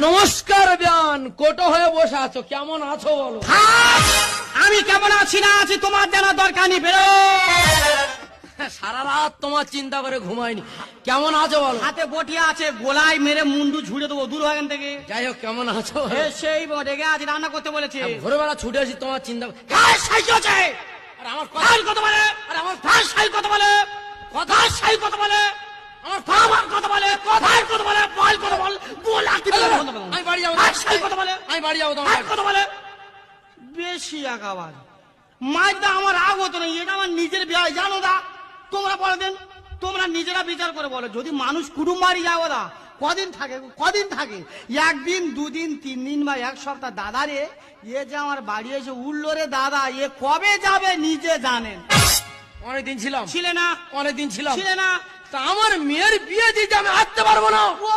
নমস্কার বিয়ান, কোটো হয়ে বসে আছো, কেমন আছো বলো? আমি কেমন আছি না আছি তোমার জানার দরকার নেই, বেরো। সারা রাত তোমার চিন্তা করে ঘুমাইনি, কেমন আছো বলো? হাতে বটিয়া আছে, গোলায় মেরে মুন্ডু ঝুড়ে দেবো দূর এখান থেকে। যাই হোক, কেমন আছো? সেই রেগে আছি, রান্না করতে বলেছে। ভোরবেলা ছুটে আসি তোমার চিন্তা। আর আমার কথা বলে, আর আমার সাই কথা বলে, কথা সাই কথা বলে, আমার কথা বলে, কথার কথা বলে, বল কথা বল, বল আর কি বলে? আমি বাড়ি যাবো, সাই কথা বলে, আমি বাড়ি যাবো তোমার কথা বলে। বেশি একাবার মাইদা আমার রাগ হতো না, এটা আমার নিজের বিয়ে, জানো দা? তোমরা বলে দেন, তোমরা নিজেরা বিচার করে বলো, যদি মানুষ কুটুম বাড়ি যাবো দা কদিন থাকে, কদিন থাকে? একদিন, দুদিন, 3 দিন বা 1 সপ্তাহ। দাদা রে, এ যে আমার বাড়ি এসে উঠলো রে দাদা, এ কবে যাবে নিজে জানেন। অনেকদিন ছিলাম, ছিলে না? অনেকদিন ছিলাম, ছিলে না? তা আমার মেয়ের বিয়ে দিতে আমি আসতে পারবো না। ও